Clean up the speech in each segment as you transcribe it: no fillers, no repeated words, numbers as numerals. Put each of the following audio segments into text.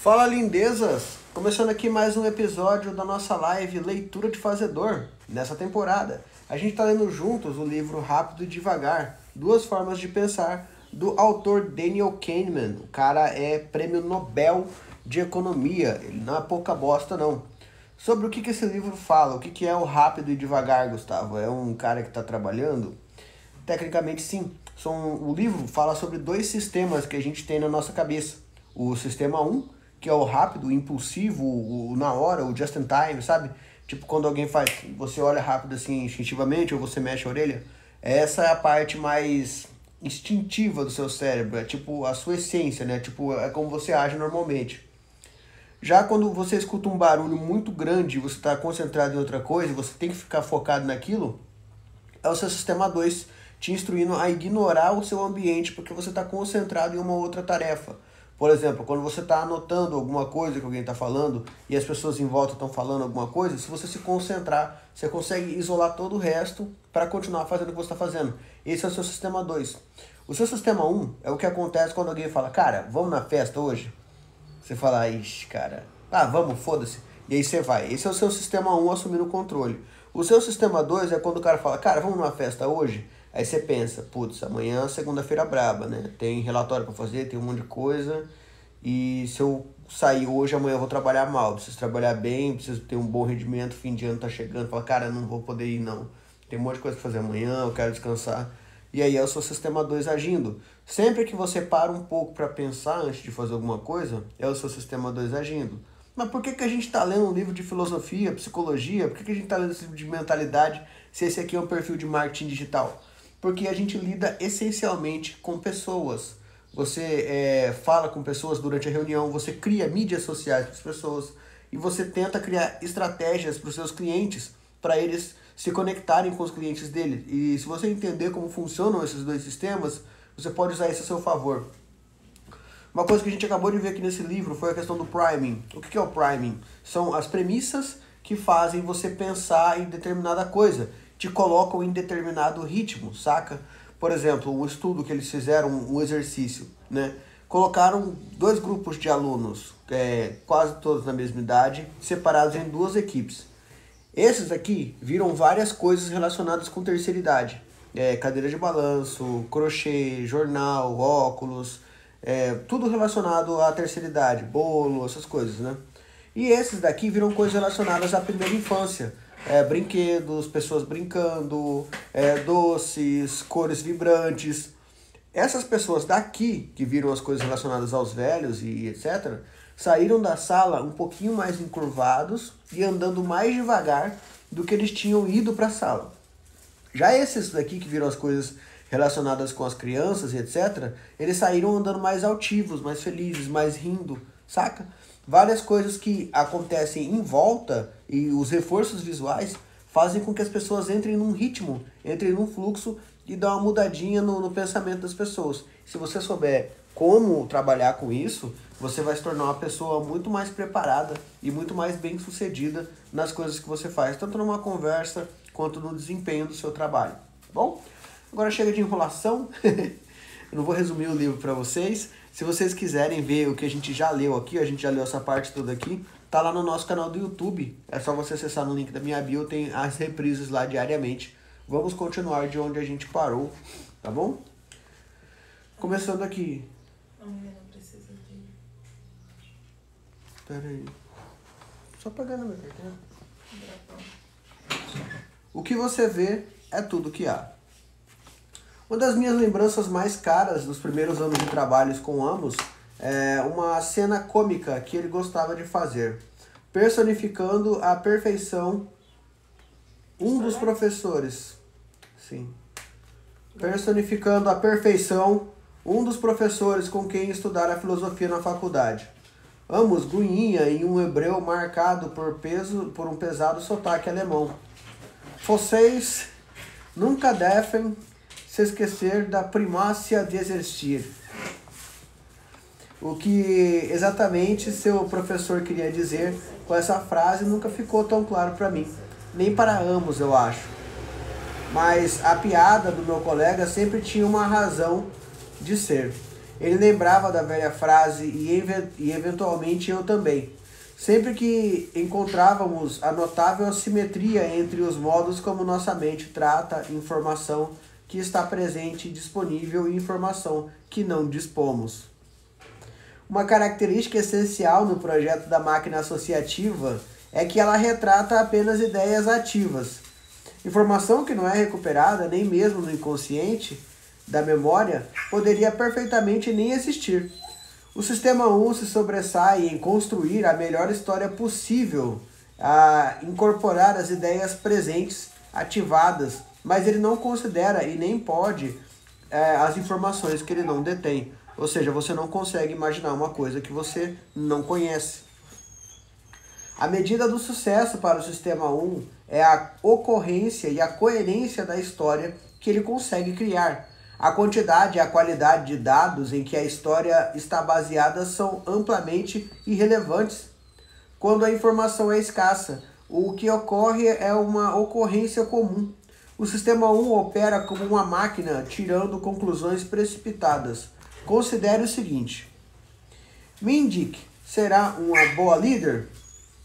Fala, lindezas! Começando aqui mais um episódio da nossa live Leitura de Fazedor. Nessa temporada, a gente está lendo juntos o livro Rápido e Devagar, Duas Formas de Pensar, do autor Daniel Kahneman. O cara é prêmio Nobel de Economia, ele não é pouca bosta não. Sobre o que esse livro fala, o que é o Rápido e Devagar, Gustavo? É um cara que está trabalhando? Tecnicamente sim. O livro fala sobre dois sistemas que a gente tem na nossa cabeça. O sistema 1, que é o rápido, o impulsivo, o na hora, o just in time, sabe? Tipo quando alguém faz, você olha rápido assim instintivamente ou você mexe a orelha. Essa é a parte mais instintiva do seu cérebro, é tipo a sua essência, né? Tipo, é como você age normalmente. Já quando você escuta um barulho muito grande, você está concentrado em outra coisa, você tem que ficar focado naquilo, é o seu sistema 2 te instruindo a ignorar o seu ambiente porque você está concentrado em uma outra tarefa. Por exemplo, quando você está anotando alguma coisa que alguém está falando e as pessoas em volta estão falando alguma coisa, se você se concentrar, você consegue isolar todo o resto para continuar fazendo o que você está fazendo. Esse é o seu sistema 2. O seu sistema 1 é o que acontece quando alguém fala, cara, vamos na festa hoje? Você fala, ixi, cara, vamos, foda-se. E aí você vai. Esse é o seu sistema 1 assumindo o controle. O seu sistema 2 é quando o cara fala, cara, vamos numa festa hoje? Aí você pensa, putz, amanhã é segunda-feira braba, né? Tem relatório pra fazer, tem um monte de coisa. E se eu sair hoje, amanhã eu vou trabalhar mal. Preciso trabalhar bem, preciso ter um bom rendimento, fim de ano tá chegando. Fala, cara, não vou poder ir não. Tem um monte de coisa pra fazer amanhã, eu quero descansar. E aí é o seu sistema 2 agindo. Sempre que você para um pouco para pensar antes de fazer alguma coisa, é o seu sistema 2 agindo. Mas por que a gente está lendo um livro de filosofia, psicologia? Por que a gente está lendo esse livro de mentalidade se esse aqui é um perfil de marketing digital? Porque a gente lida essencialmente com pessoas. Você fala com pessoas durante a reunião, você cria mídias sociais para as pessoas e você tenta criar estratégias para os seus clientes, para eles se conectarem com os clientes dele. E se você entender como funcionam esses dois sistemas, você pode usar isso a seu favor. Uma coisa que a gente acabou de ver aqui nesse livro foi a questão do priming. O que é o priming? São as premissas que fazem você pensar em determinada coisa, te colocam em determinado ritmo, saca? Por exemplo, um estudo que eles fizeram, um exercício, né? Colocaram dois grupos de alunos, quase todos na mesma idade, separados em duas equipes. Esses aqui viram várias coisas relacionadas com terceira idade. Cadeira de balanço, crochê, jornal, óculos, tudo relacionado à terceira idade, bolo, essas coisas, né? E esses daqui viram coisas relacionadas à primeira infância. Brinquedos, pessoas brincando, doces, cores vibrantes. Essas pessoas daqui, que viram as coisas relacionadas aos velhos e etc., saíram da sala um pouquinho mais encurvados e andando mais devagar do que eles tinham ido para a sala. Já esses daqui que viram as coisas relacionadas com as crianças e etc., eles saíram andando mais altivos, mais felizes, mais rindo, saca? Várias coisas que acontecem em volta e os reforços visuais fazem com que as pessoas entrem num ritmo, entrem num fluxo e dão uma mudadinha no pensamento das pessoas. Se você souber como trabalhar com isso, você vai se tornar uma pessoa muito mais preparada e muito mais bem sucedida nas coisas que você faz, tanto numa conversa quanto no desempenho do seu trabalho, tá bom? Agora chega de enrolação, eu não vou resumir o livro para vocês. Se vocês quiserem ver o que a gente já leu aqui, a gente já leu essa parte toda aqui, tá lá no nosso canal do YouTube. É só você acessar no link da minha bio, tem as reprises lá diariamente. Vamos continuar de onde a gente parou, tá bom? Começando aqui. Amanhã não precisa de... Pera aí. Só pegando a minha carteira. O que você vê é tudo que há. Uma das minhas lembranças mais caras dos primeiros anos de trabalhos com Amos é uma cena cômica que ele gostava de fazer, personificando à perfeição um dos professores. Sim. Personificando à perfeição um dos professores com quem estudara filosofia na faculdade. Amos grunhia em um hebreu marcado por um pesado sotaque alemão. Vocês nunca devem se esquecer da primácia de existir. O que exatamente seu professor queria dizer com essa frase nunca ficou tão claro para mim. Nem para ambos, eu acho. Mas a piada do meu colega sempre tinha uma razão de ser. Ele lembrava da velha frase e eventualmente eu também. Sempre que encontrávamos a notável assimetria entre os modos como nossa mente trata informação que está presente e disponível e informação que não dispomos. Uma característica essencial no projeto da máquina associativa é que ela retrata apenas ideias ativas. Informação que não é recuperada nem mesmo no inconsciente da memória poderia perfeitamente nem existir. O sistema 1 se sobressai em construir a melhor história possível, a incorporar as ideias presentes, ativadas, mas ele não considera e nem pode as informações que ele não detém. Ou seja, você não consegue imaginar uma coisa que você não conhece. A medida do sucesso para o sistema 1 é a ocorrência e a coerência da história que ele consegue criar. A quantidade e a qualidade de dados em que a história está baseada são amplamente irrelevantes quando a informação é escassa. O que ocorre é uma ocorrência comum. O sistema 1 opera como uma máquina tirando conclusões precipitadas. Considere o seguinte: Mindy será uma boa líder?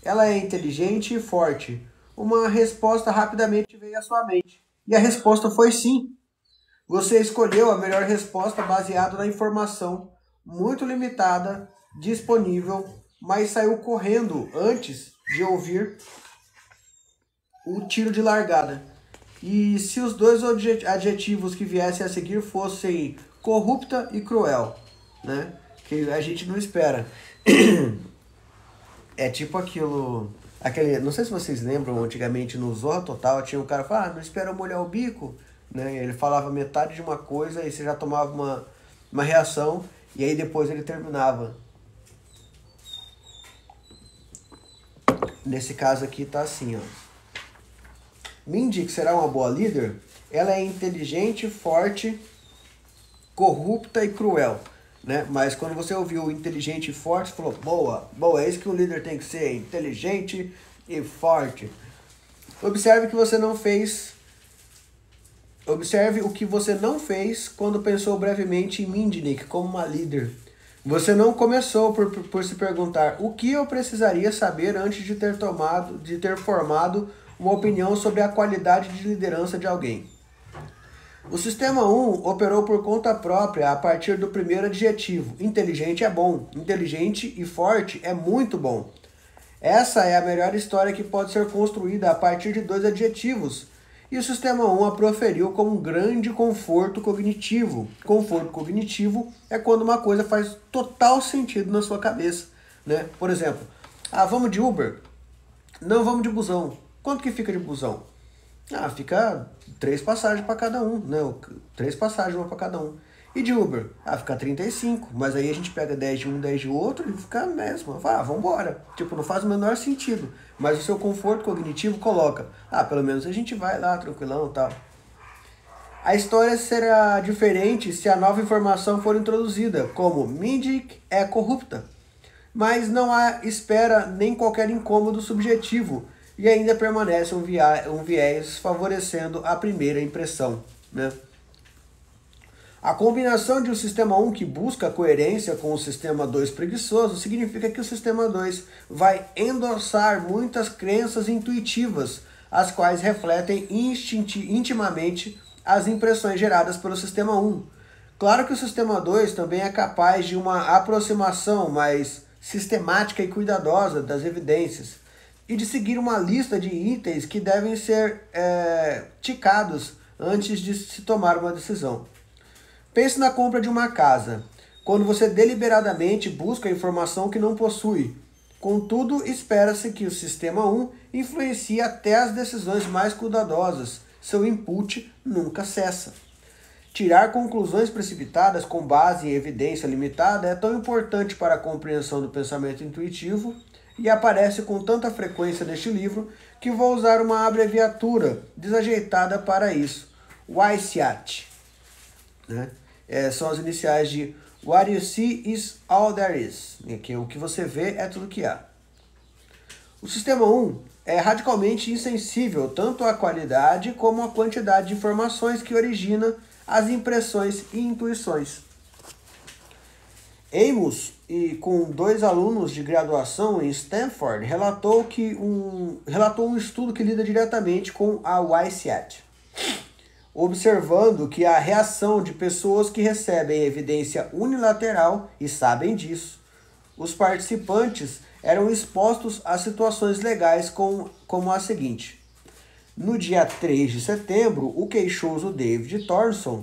Ela é inteligente e forte. Uma resposta rapidamente veio à sua mente. E a resposta foi sim. Você escolheu a melhor resposta baseada na informação muito limitada, disponível, mas saiu correndo antes de ouvir o tiro de largada. E se os dois adjetivos que viessem a seguir fossem corrupta e cruel, né? Que a gente não espera. É tipo não sei se vocês lembram, antigamente no Zorra Total tinha um cara que falava, não espera molhar o bico, né? Ele falava metade de uma coisa e você já tomava uma reação e aí depois ele terminava. Nesse caso aqui tá assim, ó. Mindy, que será uma boa líder, ela é inteligente, forte, corrupta e cruel. Né? Mas quando você ouviu inteligente e forte, você falou, boa, é isso que o líder tem que ser, inteligente e forte. Observe o que você não fez quando pensou brevemente em Mindy como uma líder. Você não começou por se perguntar o que eu precisaria saber antes de ter formado uma opinião sobre a qualidade de liderança de alguém. O sistema 1 operou por conta própria a partir do primeiro adjetivo. Inteligente é bom. Inteligente e forte é muito bom. Essa é a melhor história que pode ser construída a partir de dois adjetivos. E o sistema 1 a proferiu com um grande conforto cognitivo. Conforto cognitivo é quando uma coisa faz total sentido na sua cabeça. Né? Por exemplo, vamos de Uber? Não, vamos de busão. Quanto que fica de busão? Fica 3 passagens para cada um, né? 3 passagens, uma para cada um. E de Uber? Fica 35, mas aí a gente pega 10 de um, 10 de outro e fica a mesma. Vambora. Tipo, não faz o menor sentido. Mas o seu conforto cognitivo coloca, pelo menos a gente vai lá, tranquilão e tal. A história será diferente se a nova informação for introduzida, como Mindy é corrupta. Mas não há espera nem qualquer incômodo subjetivo. E ainda permanece um viés favorecendo a primeira impressão. Né? A combinação de um sistema 1 que busca coerência com o sistema 2 preguiçoso significa que o sistema 2 vai endossar muitas crenças intuitivas, as quais refletem intimamente as impressões geradas pelo sistema 1. Claro que o sistema 2 também é capaz de uma aproximação mais sistemática e cuidadosa das evidências, e de seguir uma lista de itens que devem ser ticados antes de se tomar uma decisão. Pense na compra de uma casa, quando você deliberadamente busca a informação que não possui. Contudo, espera-se que o sistema 1 influencie até as decisões mais cuidadosas. Seu input nunca cessa. Tirar conclusões precipitadas com base em evidência limitada é tão importante para a compreensão do pensamento intuitivo e aparece com tanta frequência neste livro que vou usar uma abreviatura desajeitada para isso. WISEAT. Né? São as iniciais de What you see is all there is. Que o que você vê é tudo que há. O sistema 1 é radicalmente insensível tanto à qualidade como à quantidade de informações que origina as impressões e intuições. Amos, e com 2 alunos de graduação em Stanford, relatou um estudo que lida diretamente com a YSEAT, observando que a reação de pessoas que recebem evidência unilateral e sabem disso. Os participantes eram expostos a situações legais como a seguinte. No dia 3 de setembro, o queixoso David Thornton,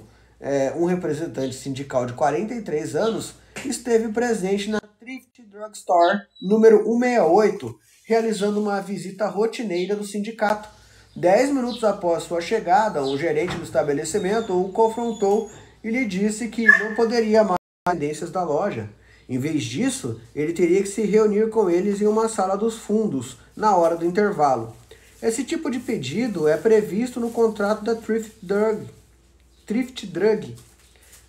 um representante sindical de 43 anos, esteve presente na Thrift Drug Store número 168, realizando uma visita rotineira do sindicato. 10 minutos após sua chegada, o gerente do estabelecimento o confrontou e lhe disse que não poderia mais tendências da loja. Em vez disso, ele teria que se reunir com eles em uma sala dos fundos, na hora do intervalo. Esse tipo de pedido é previsto no contrato da Thrift Drug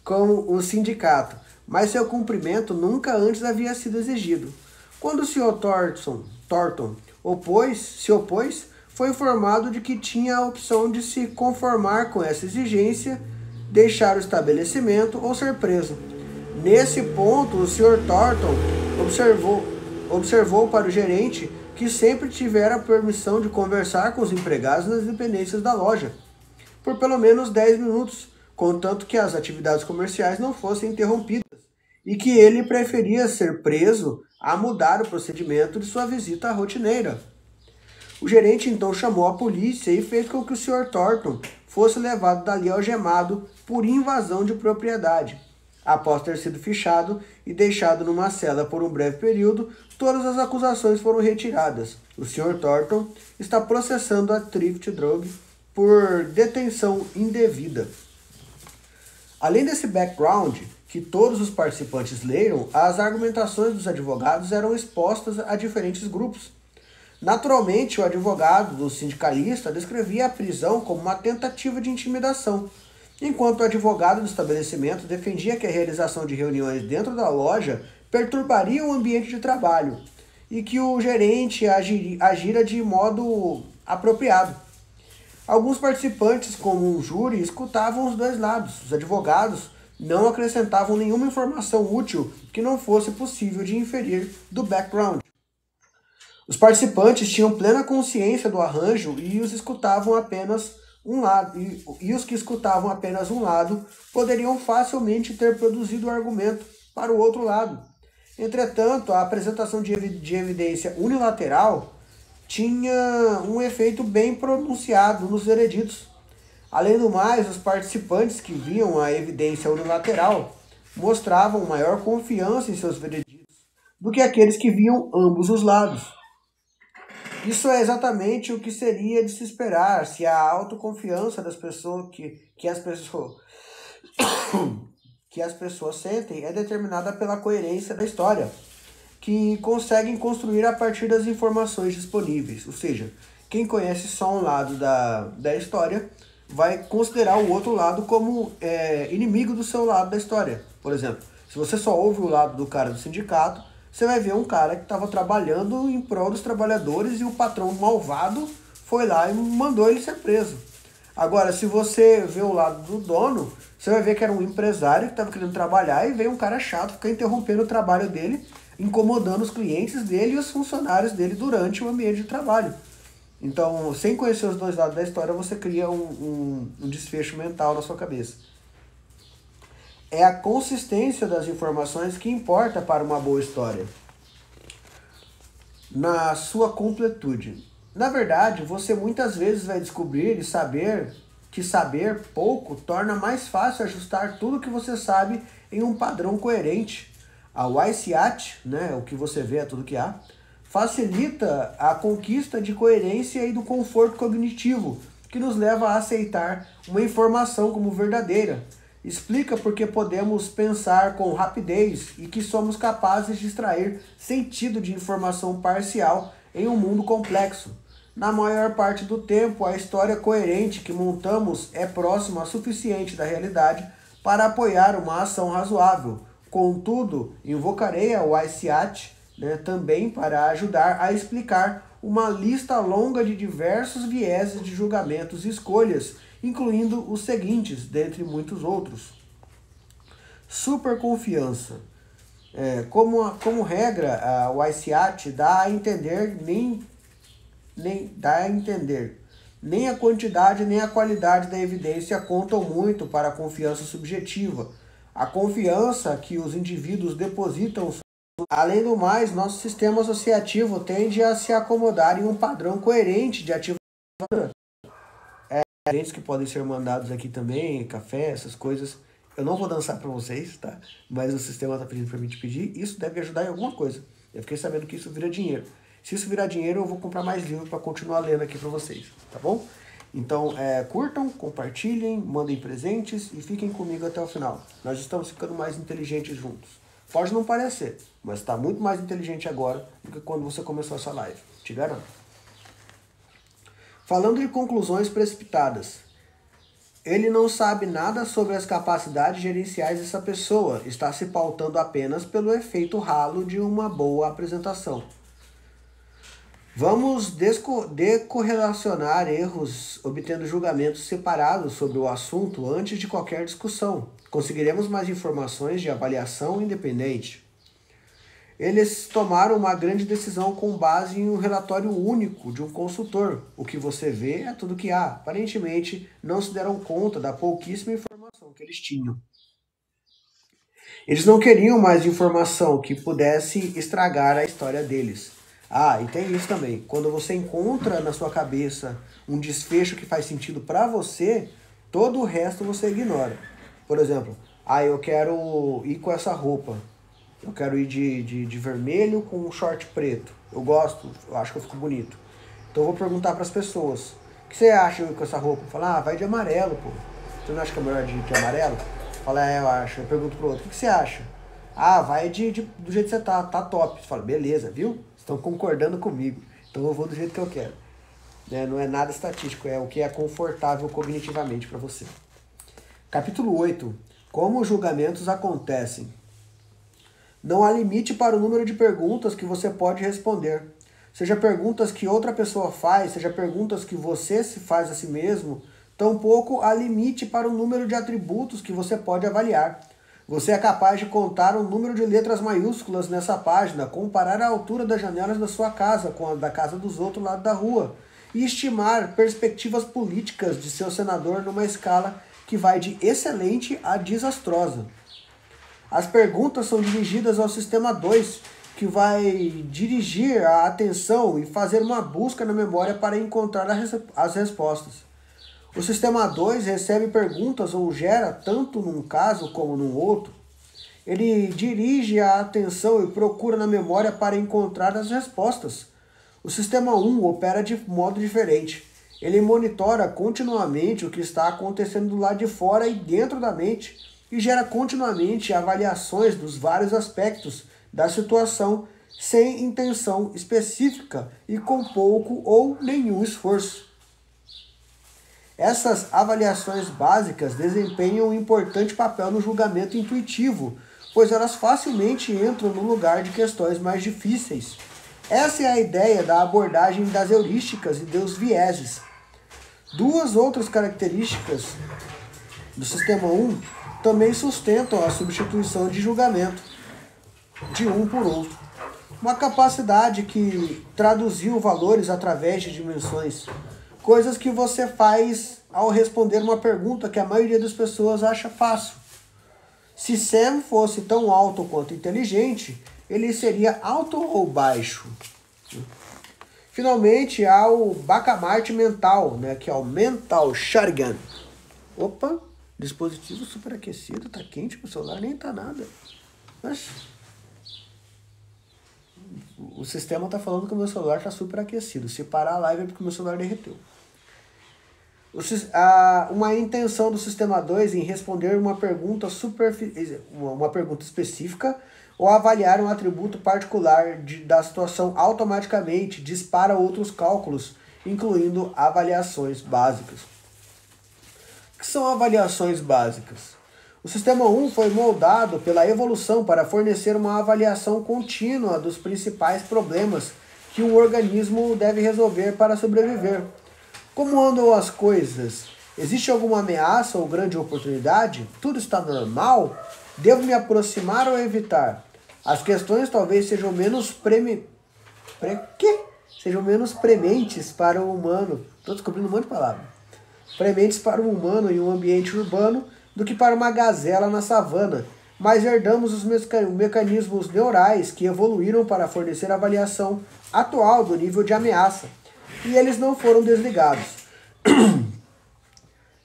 com o sindicato, mas seu cumprimento nunca antes havia sido exigido. Quando o Sr. Thornton se opôs, foi informado de que tinha a opção de se conformar com essa exigência, deixar o estabelecimento ou ser preso. Nesse ponto, o Sr. Thornton observou para o gerente que sempre tivera a permissão de conversar com os empregados nas dependências da loja, por pelo menos 10 minutos, contanto que as atividades comerciais não fossem interrompidas, e que ele preferia ser preso a mudar o procedimento de sua visita rotineira. O gerente então chamou a polícia e fez com que o Sr. Thornton fosse levado dali algemado por invasão de propriedade. Após ter sido fichado e deixado numa cela por um breve período, todas as acusações foram retiradas. O Sr. Thornton está processando a Thrift Drug por detenção indevida. Além desse background, que todos os participantes leram, as argumentações dos advogados eram expostas a diferentes grupos. Naturalmente, o advogado do sindicalista descrevia a prisão como uma tentativa de intimidação, enquanto o advogado do estabelecimento defendia que a realização de reuniões dentro da loja perturbaria o ambiente de trabalho e que o gerente agira de modo apropriado. Alguns participantes, como um júri, escutavam os dois lados. Os advogados não acrescentavam nenhuma informação útil que não fosse possível de inferir do background. Os participantes tinham plena consciência do arranjo e os que escutavam apenas um lado poderiam facilmente ter produzido o argumento para o outro lado. Entretanto, a apresentação de evidência unilateral tinha um efeito bem pronunciado nos vereditos. Além do mais, os participantes que viam a evidência unilateral mostravam maior confiança em seus vereditos do que aqueles que viam ambos os lados. Isso é exatamente o que seria de se esperar se a autoconfiança das pessoas que as pessoas sentem é determinada pela coerência da história, que conseguem construir a partir das informações disponíveis. Ou seja, quem conhece só um lado da história vai considerar o outro lado como inimigo do seu lado da história. Por exemplo, se você só ouve o lado do cara do sindicato, você vai ver um cara que estava trabalhando em prol dos trabalhadores e o patrão malvado foi lá e mandou ele ser preso. Agora, se você vê o lado do dono, você vai ver que era um empresário que estava querendo trabalhar e veio um cara chato ficar interrompendo o trabalho dele, incomodando os clientes dele e os funcionários dele durante o ambiente de trabalho. Então, sem conhecer os dois lados da história, você cria um desfecho mental na sua cabeça. É a consistência das informações que importa para uma boa história, na sua completude. Na verdade, você muitas vezes vai descobrir e saber que saber pouco torna mais fácil ajustar tudo que você sabe em um padrão coerente. A YSEAT, o que você vê é tudo que há, facilita a conquista de coerência e do conforto cognitivo, que nos leva a aceitar uma informação como verdadeira. Explica porque podemos pensar com rapidez e que somos capazes de extrair sentido de informação parcial em um mundo complexo. Na maior parte do tempo, a história coerente que montamos é próxima o suficiente da realidade para apoiar uma ação razoável. Contudo, invocarei a YSEAT também para ajudar a explicar uma lista longa de diversos vieses de julgamentos e escolhas, incluindo os seguintes, dentre muitos outros. Superconfiança. Como regra, o ICAT dá a entender nem a quantidade nem a qualidade da evidência contam muito para a confiança subjetiva. A confiança que os indivíduos depositam. Além do mais, nosso sistema associativo tende a se acomodar em um padrão coerente de ativação. Gente que podem ser mandados aqui também, café, essas coisas. Eu não vou dançar para vocês, tá? Mas o sistema está pedindo para mim te pedir. Isso deve ajudar em alguma coisa. Eu fiquei sabendo que isso vira dinheiro. Se isso virar dinheiro, eu vou comprar mais livros para continuar lendo aqui para vocês, tá bom? Então, curtam, compartilhem, mandem presentes e fiquem comigo até o final. Nós estamos ficando mais inteligentes juntos. Pode não parecer, mas está muito mais inteligente agora do que quando você começou essa live. Te garanto. Falando de conclusões precipitadas. Ele não sabe nada sobre as capacidades gerenciais dessa pessoa. Está se pautando apenas pelo efeito ralo de uma boa apresentação. Vamos decorrelacionar erros, obtendo julgamentos separados sobre o assunto antes de qualquer discussão. Conseguiremos mais informações de avaliação independente. Eles tomaram uma grande decisão com base em um relatório único de um consultor. O que você vê é tudo que há. Aparentemente, não se deram conta da pouquíssima informação que eles tinham. Eles não queriam mais informação que pudesse estragar a história deles. E tem isso também. Quando você encontra na sua cabeça um desfecho que faz sentido para você, todo o resto você ignora. Por exemplo, eu quero ir com essa roupa. Eu quero ir de vermelho com um short preto. Eu gosto, eu acho que eu fico bonito. Então eu vou perguntar para as pessoas: o que você acha de ir com essa roupa? Fala, vai de amarelo, pô. Você não acha que é melhor de ir de amarelo? Fala, eu acho. Eu pergunto pro outro: o que você acha? Vai do jeito que você tá top. Você fala, beleza, viu? Estão concordando comigo. Então eu vou do jeito que eu quero. Não é nada estatístico, é o que é confortável cognitivamente para você. Capítulo 8. Como os julgamentos acontecem. Não há limite para o número de perguntas que você pode responder. Seja perguntas que outra pessoa faz, seja perguntas que você se faz a si mesmo, tampouco há limite para o número de atributos que você pode avaliar. Você é capaz de contar o número de letras maiúsculas nessa página, comparar a altura das janelas da sua casa com a da casa dos outros lados da rua e estimar perspectivas políticas de seu senador numa escala que vai de excelente a desastrosa. As perguntas são dirigidas ao sistema 2, que vai dirigir a atenção e fazer uma busca na memória para encontrar as respostas. O sistema 2 recebe perguntas ou gera, tanto num caso como num outro. Ele dirige a atenção e procura na memória para encontrar as respostas. O sistema 1 opera de modo diferente. Ele monitora continuamente o que está acontecendo do lado de fora e dentro da mente e gera continuamente avaliações dos vários aspectos da situação sem intenção específica e com pouco ou nenhum esforço. Essas avaliações básicas desempenham um importante papel no julgamento intuitivo, pois elas facilmente entram no lugar de questões mais difíceis. Essa é a ideia da abordagem das heurísticas e dos vieses. Duas outras características do sistema 1 também sustentam a substituição de julgamento de um por outro. Uma capacidade que traduziu valores através de dimensões. Coisas que você faz ao responder uma pergunta que a maioria das pessoas acha fácil. Se Sam fosse tão alto quanto inteligente, ele seria alto ou baixo? Finalmente, há o bacamarte mental, que é o mental shotgun. Opa, dispositivo superaquecido, tá quente, o celular nem tá nada. Mas o sistema tá falando que o meu celular tá superaquecido. Se parar a live é porque o meu celular derreteu. Uma intenção do sistema 2 em responder uma pergunta específica ou avaliar um atributo particular da situação automaticamente dispara outros cálculos, incluindo avaliações básicas. O que são avaliações básicas? O sistema 1 foi moldado pela evolução para fornecer uma avaliação contínua dos principais problemas que um organismo deve resolver para sobreviver. Como andam as coisas? Existe alguma ameaça ou grande oportunidade? Tudo está normal? Devo me aproximar ou evitar? As questões talvez sejam menos sejam menos prementes para o humano. Estou descobrindo um monte de palavras. Prementes para o humano em um ambiente urbano do que para uma gazela na savana, mas herdamos os mecanismos neurais que evoluíram para fornecer a avaliação atual do nível de ameaça, e eles não foram desligados.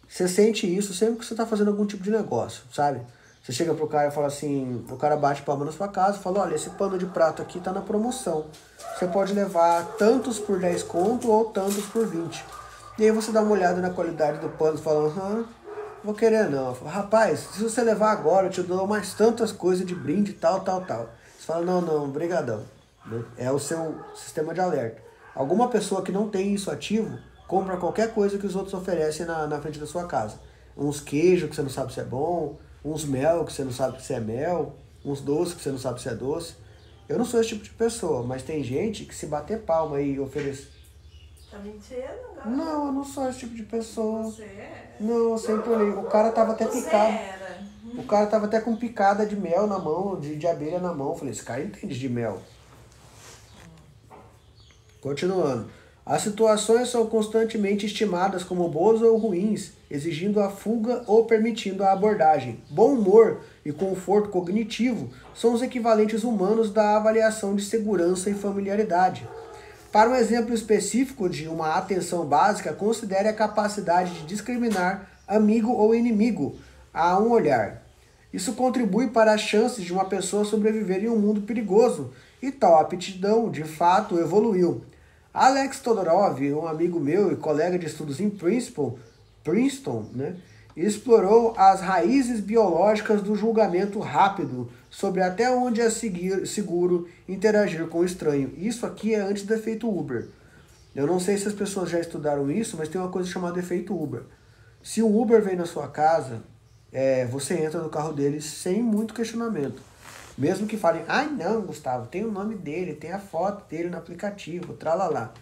Você sente isso sempre que você está fazendo algum tipo de negócio, sabe? Você chega pro cara e fala assim, o cara bate palma na sua casa e fala, olha, esse pano de prato aqui tá na promoção. Você pode levar tantos por 10 conto ou tantos por 20. E aí você dá uma olhada na qualidade do pano e fala, vou querer não. Eu falo, rapaz, se você levar agora, eu te dou mais tantas coisas de brinde, tal. Você fala, não, brigadão. É o seu sistema de alerta. Alguma pessoa que não tem isso ativo, compra qualquer coisa que os outros oferecem na frente da sua casa. Uns queijos que você não sabe se é bom, uns mel que você não sabe se é mel, uns doces que você não sabe se é doce. Eu não sou esse tipo de pessoa, mas tem gente que se bater palma e oferece. Tá mentindo? Não, eu não sou esse tipo de pessoa. Você é? Não, eu sempre olhei. O cara tava até Você picado. era. O cara tava até com picada de mel na mão, de abelha na mão. Eu falei, esse cara entende de mel. Continuando. As situações são constantemente estimadas como boas ou ruins, exigindo a fuga ou permitindo a abordagem. Bom humor e conforto cognitivo são os equivalentes humanos da avaliação de segurança e familiaridade. Para um exemplo específico de uma atenção básica, considere a capacidade de discriminar amigo ou inimigo a um olhar. Isso contribui para as chances de uma pessoa sobreviver em um mundo perigoso, e tal aptidão, de fato, evoluiu. Alex Todorov, um amigo meu e colega de estudos em Princeton, explorou as raízes biológicas do julgamento rápido sobre até onde é seguro interagir com o estranho. Isso aqui é antes do efeito Uber. Eu não sei se as pessoas já estudaram isso, mas tem uma coisa chamada efeito Uber. Se o Uber vem na sua casa, você entra no carro dele sem muito questionamento. Mesmo que falem, não, Gustavo, tem o nome dele, tem a foto dele no aplicativo, tralalá.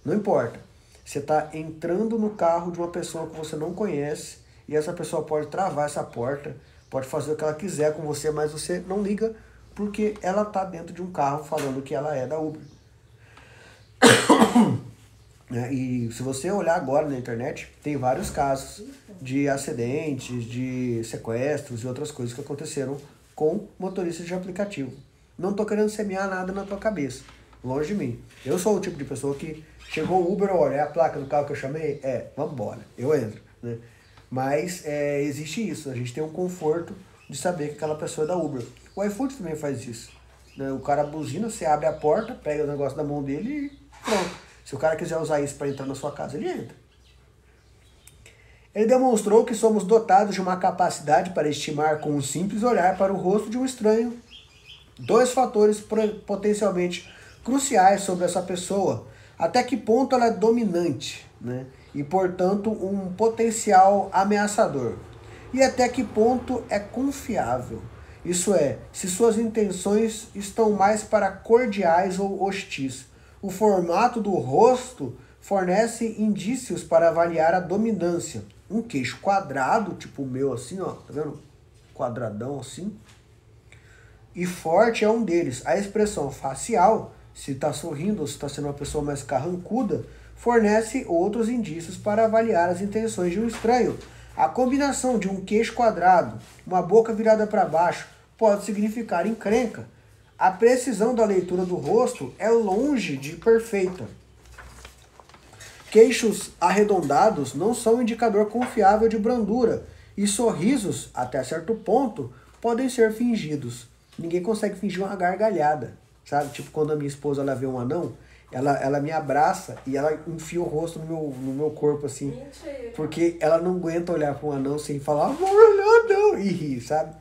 Não importa. Você está entrando no carro de uma pessoa que você não conhece e essa pessoa pode travar essa porta, pode fazer o que ela quiser com você, mas você não liga porque ela está dentro de um carro falando que ela é da Uber. E se você olhar agora na internet, tem vários casos de acidentes, de sequestros e outras coisas que aconteceram com motoristas de aplicativo. Não tô querendo semear nada na tua cabeça. Longe de mim. Eu sou o tipo de pessoa que chegou o Uber, olha, é a placa do carro que eu chamei? Vamos embora. Eu entro. Mas existe isso. A gente tem um conforto de saber que aquela pessoa é da Uber. O iFood também faz isso. O cara buzina, você abre a porta, pega o negócio da mão dele e pronto. Se o cara quiser usar isso para entrar na sua casa, ele entra. Ele demonstrou que somos dotados de uma capacidade para estimar com um simples olhar para o rosto de um estranho dois fatores potencialmente cruciais sobre essa pessoa. Até que ponto ela é dominante, e, portanto, um potencial ameaçador. E até que ponto é confiável. Isso é, se suas intenções estão mais para cordiais ou hostis. O formato do rosto fornece indícios para avaliar a dominância. Um queixo quadrado, tipo o meu assim, ó, tá vendo? Quadradão assim. E forte é um deles. A expressão facial, se está sorrindo ou se está sendo uma pessoa mais carrancuda, fornece outros indícios para avaliar as intenções de um estranho. A combinação de um queixo quadrado, uma boca virada para baixo, pode significar encrenca. A precisão da leitura do rosto é longe de perfeita. Queixos arredondados não são um indicador confiável de brandura, e sorrisos, até certo ponto, podem ser fingidos. Ninguém consegue fingir uma gargalhada, sabe? Tipo, quando a minha esposa ela vê um anão, ela me abraça e ela enfia o rosto no meu corpo, assim. Mentira. Porque ela não aguenta olhar para um anão sem falar, amor, não, e rir, sabe?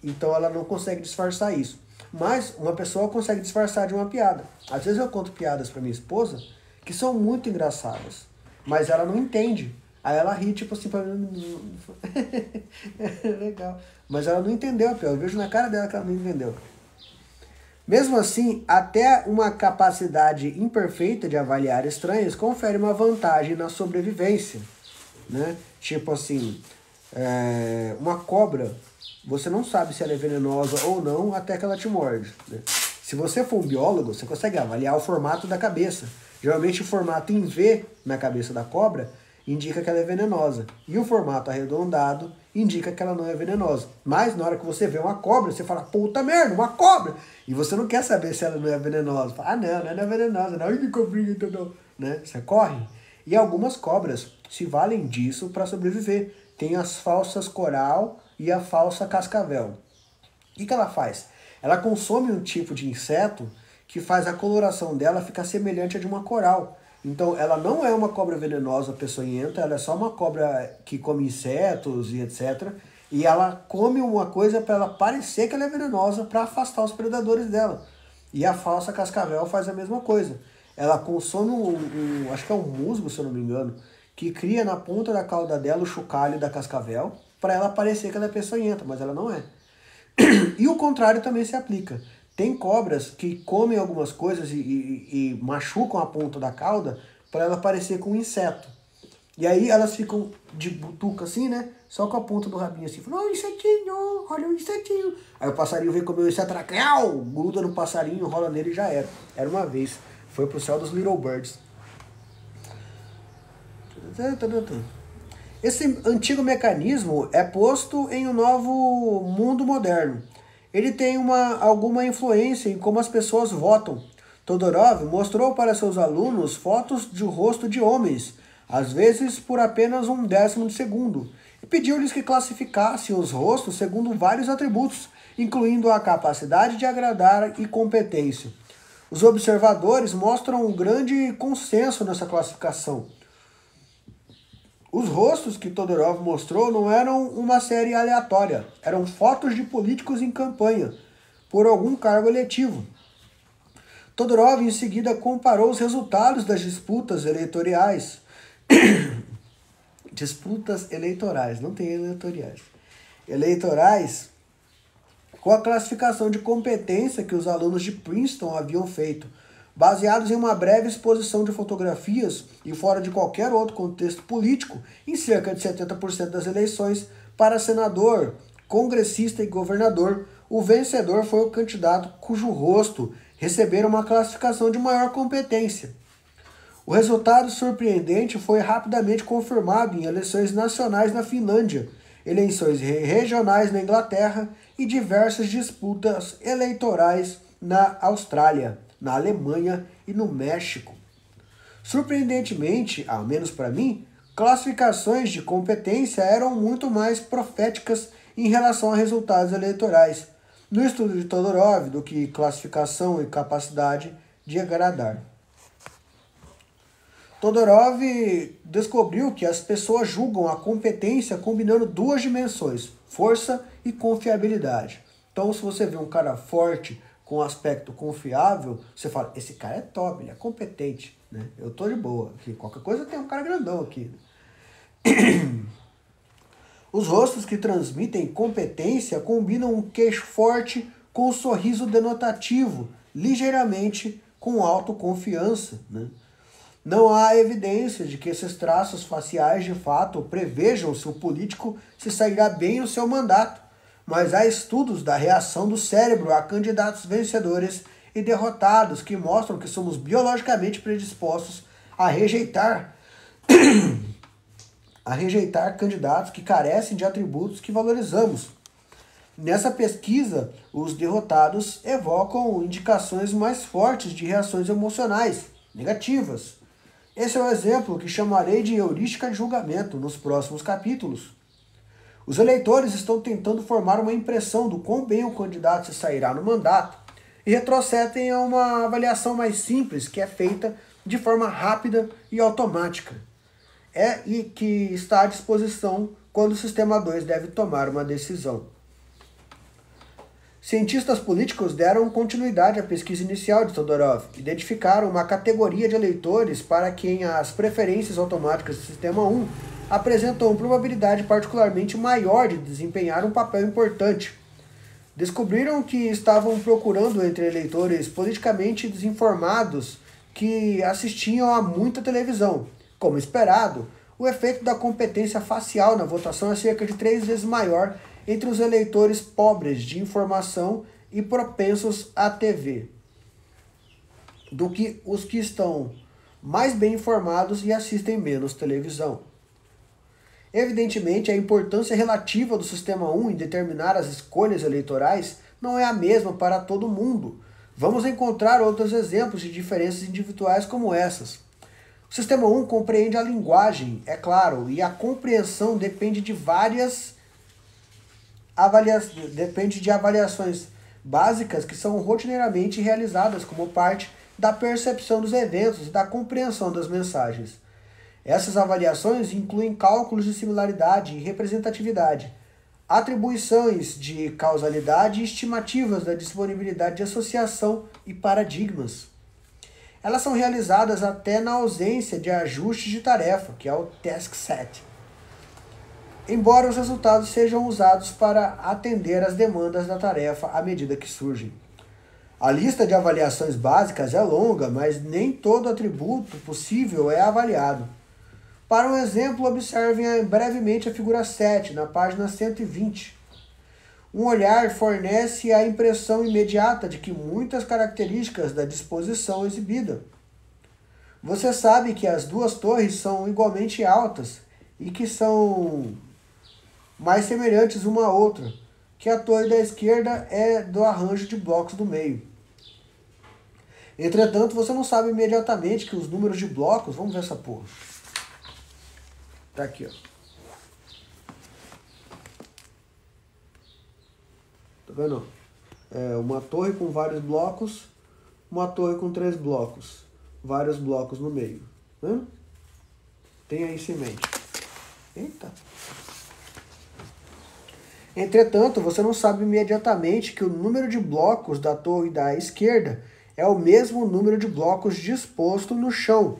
Então ela não consegue disfarçar isso. Mas uma pessoa consegue disfarçar de uma piada. Às vezes eu conto piadas para minha esposa que são muito engraçadas, mas ela não entende. Aí ela ri, tipo assim, pra mim. Legal. Mas ela não entendeu a piada. Eu vejo na cara dela que ela não entendeu. Mesmo assim, até uma capacidade imperfeita de avaliar estranhos confere uma vantagem na sobrevivência. Tipo assim, uma cobra você não sabe se ela é venenosa ou não até que ela te morde, né? Se você for um biólogo, você consegue avaliar o formato da cabeça. Geralmente o formato em V na cabeça da cobra indica que ela é venenosa. E o formato arredondado indica que ela não é venenosa. Mas na hora que você vê uma cobra, você fala, puta merda, uma cobra! E você não quer saber se ela não é venenosa. Fala, não é venenosa, não. Ai, que cobrinha, então, né? Você corre. E algumas cobras se valem disso para sobreviver. Tem as falsas coral e a falsa cascavel. O que ela faz? Ela consome um tipo de inseto que faz a coloração dela ficar semelhante à de uma coral. Então ela não é uma cobra venenosa, peçonhenta, ela é só uma cobra que come insetos e etc. E ela come uma coisa para ela parecer que ela é venenosa para afastar os predadores dela. E a falsa cascavel faz a mesma coisa. Ela consome acho que é um musgo, se eu não me engano, que cria na ponta da cauda dela o chocalho da cascavel para ela parecer que ela é peçonhenta, mas ela não é. E o contrário também se aplica. Tem cobras que comem algumas coisas e machucam a ponta da cauda para ela parecer com um inseto. E aí elas ficam de butuca assim, né? Só com a ponta do rabinho assim. Falam, oh, insetinho, olha o insetinho. Aí o passarinho vem comer o inseto, gruda no passarinho, rola nele e já era. Era uma vez. Foi pro céu dos Little Birds. Esse antigo mecanismo é posto em um novo mundo moderno. Ele tem alguma influência em como as pessoas votam. Todorov mostrou para seus alunos fotos de rosto de homens, às vezes por apenas 1/10 de segundo, e pediu-lhes que classificassem os rostos segundo vários atributos, incluindo a capacidade de agradar e competência. Os observadores mostram um grande consenso nessa classificação. Os rostos que Todorov mostrou não eram uma série aleatória, eram fotos de políticos em campanha, por algum cargo eletivo. Todorov em seguida comparou os resultados das disputas eleitorais. Disputas eleitorais, não tem eleitorais. Eleitorais com a classificação de competência que os alunos de Princeton haviam feito, baseados em uma breve exposição de fotografias e fora de qualquer outro contexto político, em cerca de 70% das eleições para senador, congressista e governador, o vencedor foi o candidato cujo rosto recebera uma classificação de maior competência. O resultado surpreendente foi rapidamente confirmado em eleições nacionais na Finlândia, eleições regionais na Inglaterra e diversas disputas eleitorais na Austrália, na Alemanha e no México. Surpreendentemente, ao menos para mim, classificações de competência eram muito mais proféticas em relação a resultados eleitorais, no estudo de Todorov, do que classificação e capacidade de agradar. Todorov descobriu que as pessoas julgam a competência combinando duas dimensões, força e confiabilidade. Então, se você vê um cara forte, com aspecto confiável, você fala, esse cara é top, ele é competente, né? Eu tô de boa aqui, qualquer coisa tem um cara grandão aqui. Os rostos que transmitem competência combinam um queixo forte com um sorriso denotativo, ligeiramente com autoconfiança, né? Não há evidência de que esses traços faciais de fato prevejam se o político se sairá bem no seu mandato, mas há estudos da reação do cérebro a candidatos vencedores e derrotados que mostram que somos biologicamente predispostos a rejeitar candidatos que carecem de atributos que valorizamos. Nessa pesquisa, os derrotados evocam indicações mais fortes de reações emocionais negativas. Esse é o exemplo que chamarei de heurística de julgamento nos próximos capítulos. Os eleitores estão tentando formar uma impressão do quão bem o candidato se sairá no mandato e retrocedem a uma avaliação mais simples que é feita de forma rápida e automática. E que está à disposição quando o sistema 2 deve tomar uma decisão. Cientistas políticos deram continuidade à pesquisa inicial de Todorov, identificaram uma categoria de eleitores para quem as preferências automáticas do sistema 1 apresentam probabilidade particularmente maior de desempenhar um papel importante. Descobriram que estavam procurando entre eleitores politicamente desinformados que assistiam a muita televisão. Como esperado, o efeito da competência facial na votação é cerca de 3 vezes maior entre os eleitores pobres de informação e propensos à TV, do que os que estão mais bem informados e assistem menos televisão. Evidentemente, a importância relativa do Sistema 1 em determinar as escolhas eleitorais não é a mesma para todo mundo. Vamos encontrar outros exemplos de diferenças individuais como essas. O Sistema 1 compreende a linguagem, é claro, e a compreensão depende de avaliações básicas que são rotineiramente realizadas como parte da percepção dos eventos e da compreensão das mensagens. Essas avaliações incluem cálculos de similaridade e representatividade, atribuições de causalidade e estimativas da disponibilidade de associação e paradigmas. Elas são realizadas até na ausência de ajustes de tarefa, que é o task set, embora os resultados sejam usados para atender às demandas da tarefa à medida que surgem. A lista de avaliações básicas é longa, mas nem todo atributo possível é avaliado. Para um exemplo, observem brevemente a figura 7, na página 120. Um olhar fornece a impressão imediata de que muitas características da disposição exibida. Você sabe que as duas torres são igualmente altas e que são mais semelhantes uma à outra, que a torre da esquerda é do arranjo de blocos do meio. Entretanto, você não sabe imediatamente que os números de blocos... Vamos ver essa porra. Tá aqui, ó. Tá vendo? É uma torre com vários blocos, uma torre com 3 blocos. Vários blocos no meio. Né? Tenha isso em mente. Eita. Entretanto, você não sabe imediatamente que o número de blocos da torre da esquerda é o mesmo número de blocos disposto no chão.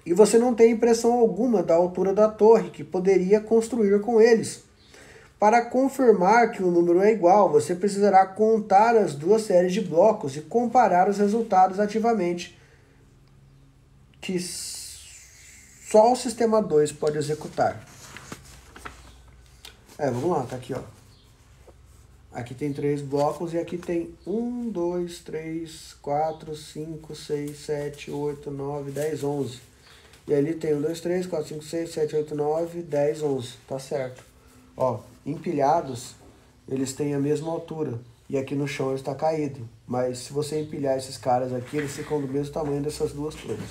E você não tem impressão alguma da altura da torre que poderia construir com eles. Para confirmar que o número é igual, você precisará contar as duas séries de blocos e comparar os resultados ativamente, que só o Sistema 2 pode executar. Vamos lá, tá aqui, ó. Aqui tem 3 blocos e aqui tem 1, 2, 3, 4, 5, 6, 7, 8, 9, 10, 11. E ali tem 1, 2, 3, 4, 5, 6, 7, 8, 9, 10, 11. Tá certo. Ó, empilhados, eles têm a mesma altura. E aqui no chão ele está caído. Mas se você empilhar esses caras aqui, eles ficam do mesmo tamanho dessas duas torres.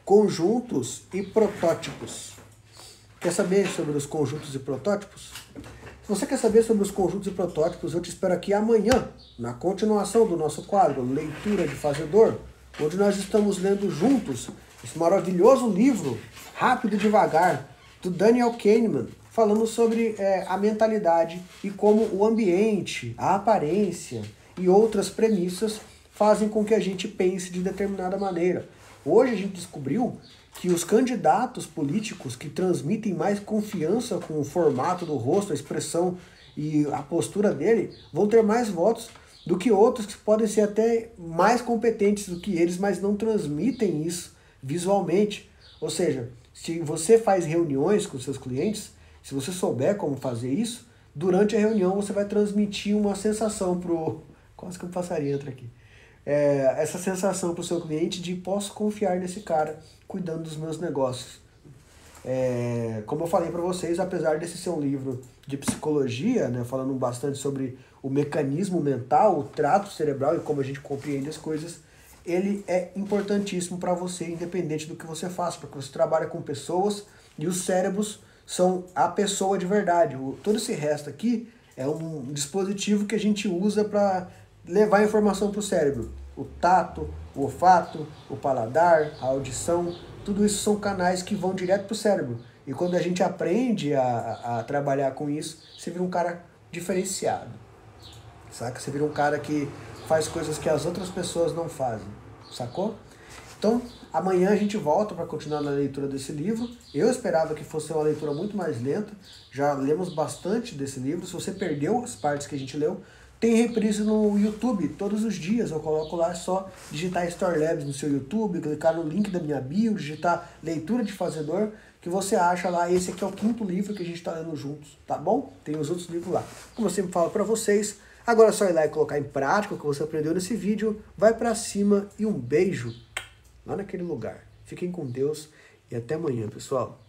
Conjuntos e protótipos. Quer saber sobre os conjuntos e protótipos? Se você quer saber sobre os conjuntos e protótipos, eu te espero aqui amanhã, na continuação do nosso quadro Leitura de Fazedor, onde nós estamos lendo juntos esse maravilhoso livro, Rápido e Devagar, do Daniel Kahneman, falando sobre a mentalidade e como o ambiente, a aparência e outras premissas fazem com que a gente pense de determinada maneira. Hoje a gente descobriu que os candidatos políticos que transmitem mais confiança com o formato do rosto, a expressão e a postura dele, vão ter mais votos do que outros que podem ser até mais competentes do que eles, mas não transmitem isso visualmente. Ou seja, se você faz reuniões com seus clientes, se você souber como fazer isso, durante a reunião você vai transmitir uma sensação pro... Quase que um passarinho entra aqui. Essa sensação para o seu cliente de posso confiar nesse cara cuidando dos meus negócios. Como eu falei para vocês, apesar desse ser um livro de psicologia, né, falando bastante sobre o mecanismo mental, o trato cerebral e como a gente compreende as coisas, ele é importantíssimo para você, independente do que você faça, porque você trabalha com pessoas e os cérebros são a pessoa de verdade. Todo esse resto aqui é um dispositivo que a gente usa para levar a informação para o cérebro. O tato, o olfato, o paladar, a audição, tudo isso são canais que vão direto para o cérebro. E quando a gente aprende a trabalhar com isso, você vira um cara diferenciado. Saca? Você vira um cara que faz coisas que as outras pessoas não fazem. Sacou? Então, amanhã a gente volta para continuar na leitura desse livro. Eu esperava que fosse uma leitura muito mais lenta. Já lemos bastante desse livro. Se você perdeu as partes que a gente leu, Tem reprise no YouTube, todos os dias eu coloco lá, é só digitar Story Labs no seu YouTube, clicar no link da minha bio, digitar Leitura de Fazedor, que você acha lá. Esse aqui é o 5º livro que a gente está lendo juntos, tá bom? Tem os outros livros lá. Como eu sempre falo para vocês, agora é só ir lá e colocar em prática o que você aprendeu nesse vídeo. Vai para cima e um beijo lá naquele lugar. Fiquem com Deus e até amanhã, pessoal.